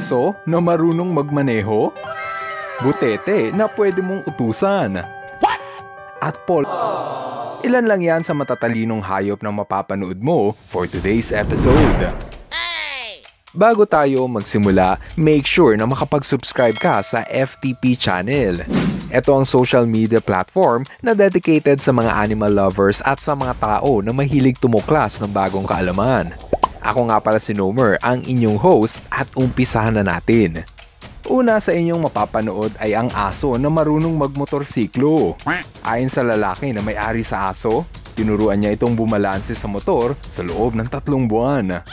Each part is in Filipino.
Aso na marunong magmaneho? Butete na pwede mong utusan? At ilan lang yan sa matatalinong hayop na mapapanood mo for today's episode. Bago tayo magsimula, make sure na makapag-subscribe ka sa FTP channel. Ito ang social media platform na dedicated sa mga animal lovers at sa mga tao na mahilig tumuklas ng bagong kaalaman. Ako nga pala si Nomer, ang inyong host, at umpisahan na natin. Una sa inyong mapapanood ay ang aso na marunong magmotorsiklo. Ayon sa lalaki na may-ari sa aso, tinuruan niya itong bumalanse sa motor sa loob ng 3 buwan.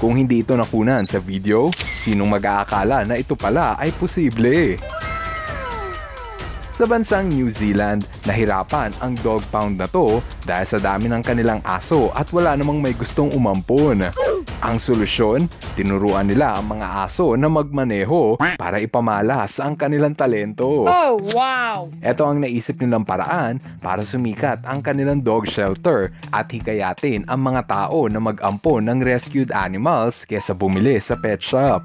Kung hindi ito nakunan sa video, sinong mag-aakala na ito pala ay posible? Sa bansang New Zealand, nahirapan ang dog pound na to dahil sa dami ng kanilang aso at wala namang may gustong umampon. Ang solusyon, tinuruan nila ang mga aso na magmaneho para ipamalas ang kanilang talento. Oh, wow! Ito ang naisip nilang paraan para sumikat ang kanilang dog shelter at hikayatin ang mga tao na mag-ampon ng rescued animals kesa bumili sa pet shop.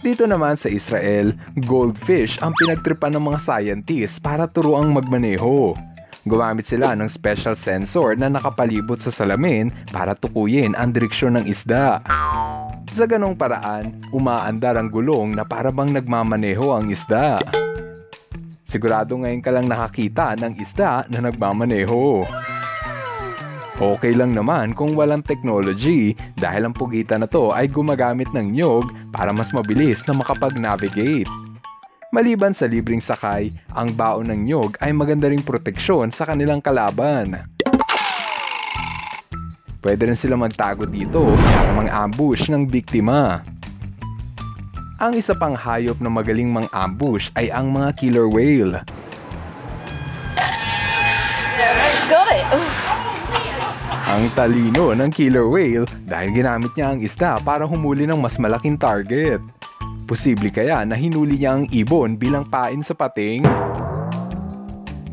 Dito naman sa Israel, goldfish ang pinagtripan ng mga scientists para turuang magmaneho. Gumamit sila ng special sensor na nakapalibot sa salamin para tukuyin ang direksyon ng isda. Sa ganong paraan, umaandar ang gulong na para bang nagmamaneho ang isda. Sigurado ngayon ka lang nakakita ng isda na nagmamaneho. Okay lang naman kung walang technology dahil ang pugitan na to ay gumagamit ng nyog para mas mabilis na makapag-navigate. Maliban sa libreng sakay, ang baon ng nyog ay maganda ring proteksyon sa kanilang kalaban. Pwede rin sila magtago dito para mang-ambush ng biktima. Ang isa pang hayop na magaling mang-ambush ay ang mga killer whale. Got it! Ang talino ng killer whale dahil ginamit niya ang isda para humuli ng mas malaking target. Posible kaya na hinuli niya ang ibon bilang pain sa pating?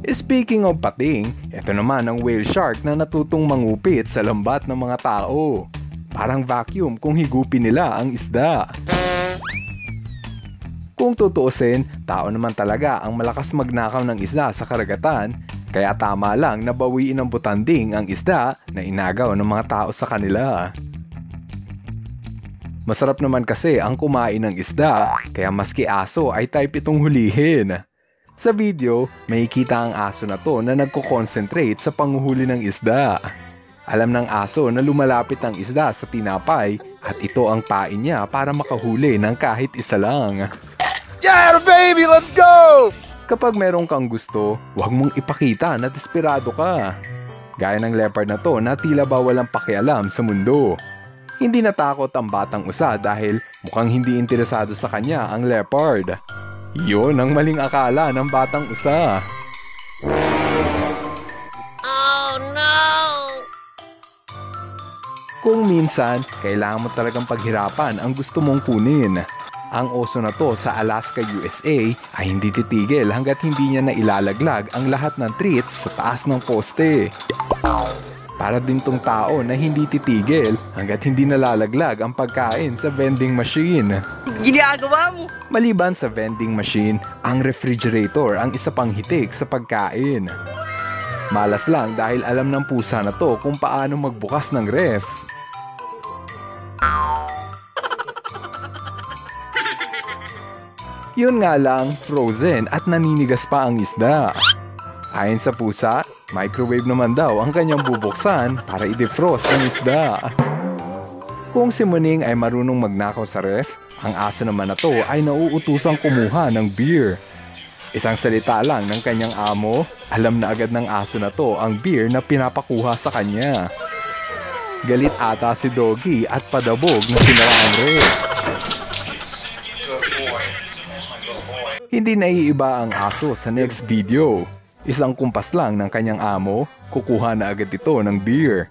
Speaking of pating, ito naman ang whale shark na natutong mangupit sa lambat ng mga tao. Parang vacuum kung higupin nila ang isda. Kung tutuusin, tao naman talaga ang malakas magnakaw ng isda sa karagatan, kaya tama lang na bawiin ng butanding ang isda na inagaw ng mga tao sa kanila. Masarap naman kasi ang kumain ng isda, kaya maski aso ay type itong hulihin. Sa video, makikita ang aso na to na nagko-concentrate sa panguhuli ng isda. Alam ng aso na lumalapit ang isda sa tinapay at ito ang pain niya para makahuli ng kahit isa lang. Yeah, baby, let's go! Kapag meron kang gusto, huwag mong ipakita na desperado ka. Gaya ng leopard na to na tila ba walang pakialam sa mundo. Hindi natakot ang batang usa dahil mukhang hindi interesado sa kanya ang leopard. Iyon ang maling akala ng batang usa. Oh no! Kung minsan, kailangan mo talagang paghirapan ang gusto mong kunin. Ang oso na to sa Alaska, USA ay hindi titigil hanggat hindi niya nailalaglag ang lahat ng treats sa taas ng poste. Para din tong tao na hindi titigil hanggat hindi nalalaglag ang pagkain sa vending machine. Ginagawa mo! Maliban sa vending machine, ang refrigerator ang isa pang hitik sa pagkain. Malas lang dahil alam ng pusa na to kung paano magbukas ng ref. Yun nga lang, frozen at naninigas pa ang isda. Ayon sa pusa, microwave naman daw ang kanyang bubuksan para i-defrost ang isda. Kung si Muning ay marunong magnakaw sa ref, ang aso naman na to ay nauutusang kumuha ng beer. Isang salita lang ng kanyang amo, alam na agad ng aso na to ang beer na pinapakuha sa kanya. Galit ata si Doggy at padabog na sinara ang ref. Hindi naiiba ang aso sa next video. Isang kumpas lang ng kanyang amo, kukuha na agad ito ng beer.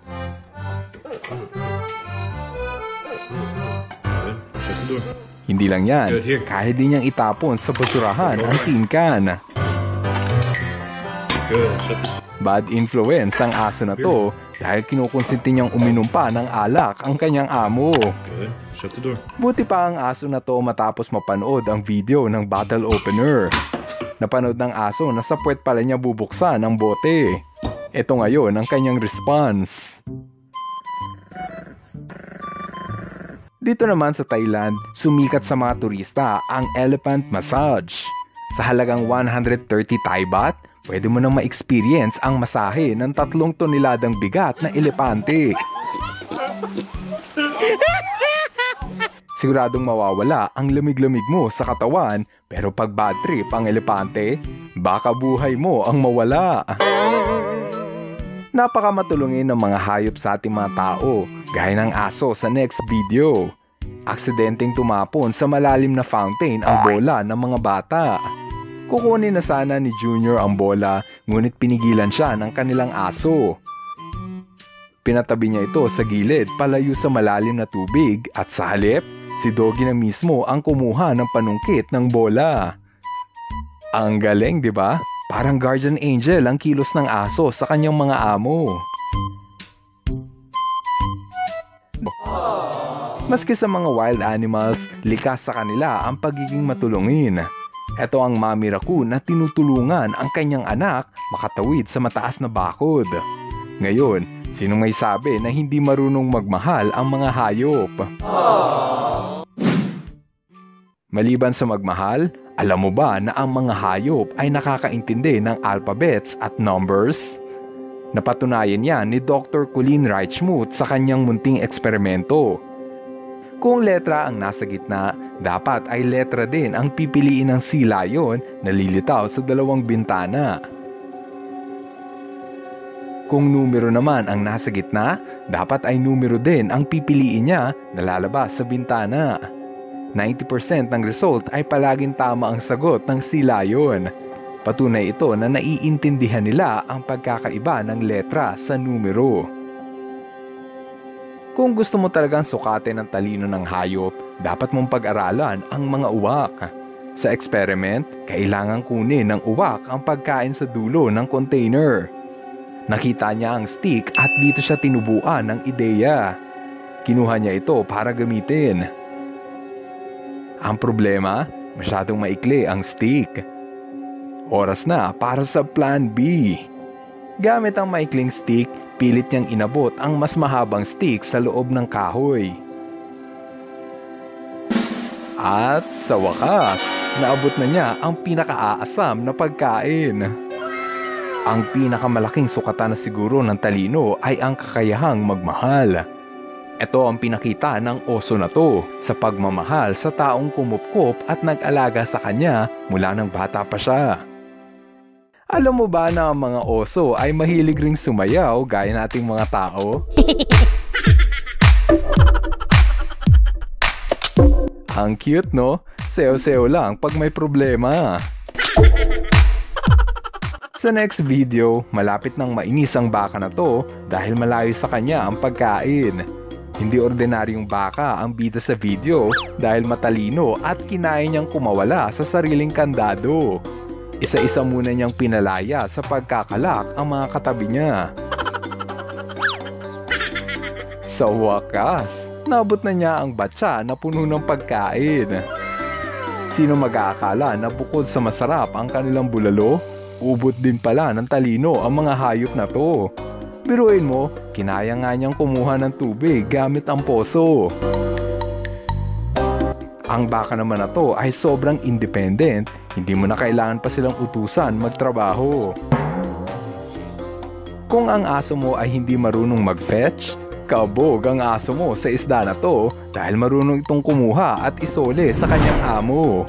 Hindi lang yan, kahit din niyang itapon sa basurahan ang tin can. Bad influence ang aso na to dahil kinukonsinti niyang uminom pa ng alak ang kanyang amo. Good. Shut the door. Buti pa ang aso na to matapos mapanood ang video ng bottle opener. Napanood ng aso na sa puwet pala niya bubuksan ang bote. Ito ngayon ang kanyang response. Dito naman sa Thailand, sumikat sa mga turista ang elephant massage. Sa halagang 130 Thai baht, pwede mo nang ma-experience ang masahe ng 3 toneladang bigat na elepante. Siguradong mawawala ang lamig-lamig mo sa katawan, pero pag bad trip ang elepante, baka buhay mo ang mawala. Napakamatulungin ng mga hayop sa ating mga tao, gaya ng aso sa next video. Aksidenteng tumapon sa malalim na fountain ang bola ng mga bata. Kukunin na sana ni Junior ang bola, ngunit pinigilan siya ng kanilang aso. Pinatabi niya ito sa gilid palayo sa malalim na tubig at sa halip, si Doggy na mismo ang kumuha ng panungkit ng bola. Ang galing, di ba? Parang guardian angel ang kilos ng aso sa kanyang mga amo. Maski sa mga wild animals, likas sa kanila ang pagiging matulungin. Ito ang Mommy Raccoon na tinutulungan ang kanyang anak makatawid sa mataas na bakod. Ngayon, sino may sabi na hindi marunong magmahal ang mga hayop? Maliban sa magmahal, alam mo ba na ang mga hayop ay nakakaintindi ng alphabets at numbers? Napatunayan yan ni Dr. Colleen Reichmuth sa kanyang munting eksperimento. Kung letra ang nasa gitna, dapat ay letra din ang pipiliin ng sea lion na lilitaw sa 2 bintana. Kung numero naman ang nasa gitna, dapat ay numero din ang pipiliin niya na lalabas sa bintana. 90% ng result ay palaging tama ang sagot ng sea lion. Patunay ito na naiintindihan nila ang pagkakaiba ng letra sa numero. Kung gusto mo talagang sukatin ang talino ng hayop, dapat mong pag-aralan ang mga uwak. Sa experiment, kailangan kunin ng uwak ang pagkain sa dulo ng container. Nakita niya ang stick at dito siya tinubuan ng ideya. Kinuha niya ito para gamitin. Ang problema, masyadong maikli ang stick. Oras na para sa plan B. Gamit ang maikling stick, pilit niyang inabot ang mas mahabang stick sa loob ng kahoy. At sa wakas, naabot na niya ang pinakaaasam na pagkain. Ang pinakamalaking sukatan na siguro ng talino ay ang kakayahang magmahal. Ito ang pinakita ng oso na to sa pagmamahal sa taong kumupkop at nag-alaga sa kanya mula nang bata pa siya. Alam mo ba na ang mga oso ay mahilig ring sumayaw gaya nating mga tao? Ang cute, no? Sayo-sayo lang pag may problema. Sa next video, malapit nang mainis ang baka na to dahil malayo sa kanya ang pagkain. Hindi ordinaryong baka ang bida sa video dahil matalino at kinaya niyang kumawala sa sariling kandado. Isa-isa muna niyang pinalaya sa pagkakalak ang mga katabi niya. Sa wakas, naabot na niya ang batsa na puno ng pagkain. Sino mag-aakala na bukod sa masarap ang kanilang bulalo, ubot din pala ng talino ang mga hayop na to. Biruin mo, kinaya nga niyang kumuha ng tubig gamit ang poso. Ang baka naman na to ay sobrang independent, hindi mo na kailangan pa silang utusan magtrabaho. Kung ang aso mo ay hindi marunong mag-fetch, kabog ang aso mo sa isda na to dahil marunong itong kumuha at isole sa kanyang amo.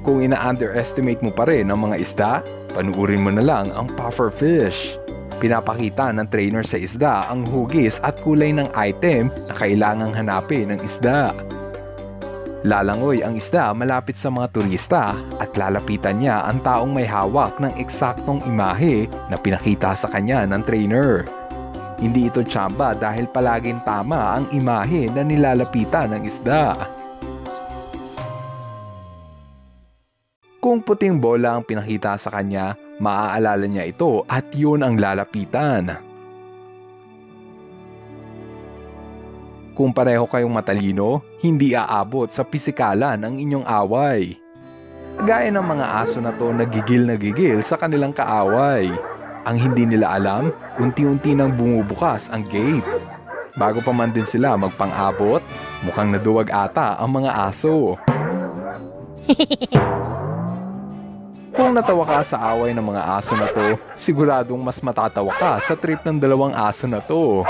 Kung ina-underestimate mo pa rin ang mga isda, panuurin mo na lang ang puffer fish. Pinapakita ng trainer sa isda ang hugis at kulay ng item na kailangang hanapin ng isda. Lalangoy ang isda malapit sa mga turista at lalapitan niya ang taong may hawak ng eksaktong imahe na pinakita sa kanya ng trainer. Hindi ito tsamba dahil palaging tama ang imahe na nilalapitan ng isda. Kung puting bola ang pinakita sa kanya, maaalala niya ito at yun ang lalapitan. Kung pareho kayong matalino, hindi aabot sa pisikalan ang inyong away. Gaya ng mga aso na to nagigil sa kanilang kaaway. Ang hindi nila alam, unti-unti nang bumubukas ang gate. Bago pa man din sila magpang-abot, mukhang naduwag ata ang mga aso. Kung natawa ka sa away ng mga aso na to, siguradong mas matatawa ka sa trip ng dalawang aso na to.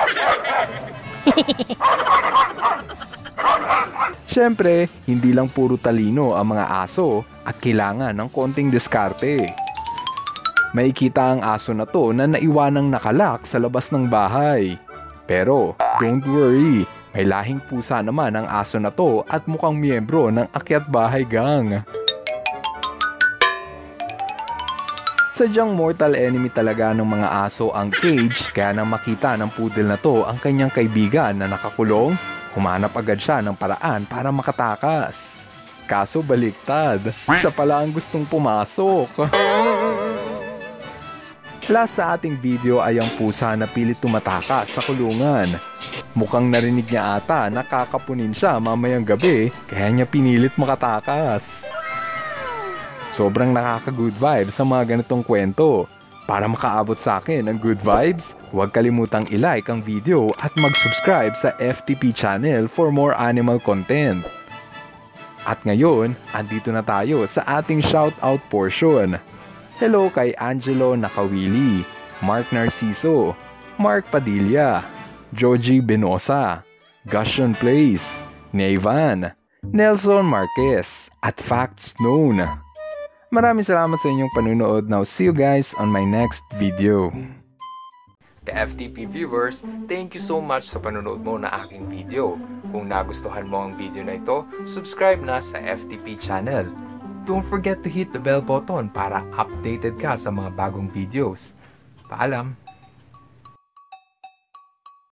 Siyempre, hindi lang puro talino ang mga aso at kailangan ng konting diskarte. Makikita ang aso na to na naiwanang nakalak sa labas ng bahay. Pero, don't worry, may lahing pusa naman ang aso na to at mukhang miyembro ng Akyat Bahay Gang. Sadyang mortal enemy talaga ng mga aso ang cage, kaya nang makita ng poodle na to ang kanyang kaibigan na nakakulong, humanap agad siya ng paraan para makatakas. Kaso baliktad, siya pala ang gustong pumasok. Last sa ating video ay ang pusa na pilit tumatakas sa kulungan. Mukhang narinig niya ata na kakapunin siya mamayang gabi, kaya niya pinilit makatakas. Sobrang nakaka-good vibes sa mga ganitong kwento. Para makaabot sa akin ng good vibes, huwag kalimutang i-like ang video at mag-subscribe sa FTP channel for more animal content. At ngayon, andito na tayo sa ating shoutout portion. Hello kay Angelo Nakawili, Mark Narciso, Mark Padilla, Joji Benosa, Gushion Place, Nevan, Nelson Marquez, at Facts Known. Maraming salamat sa inyong panunood. Now see you guys on my next video. FTP viewers, thank you so much sa panunood mo na aking video. Kung nagustuhan mo ang video na ito, subscribe na sa FTP channel. Don't forget to hit the bell button para updated ka sa mga bagong videos. Paalam!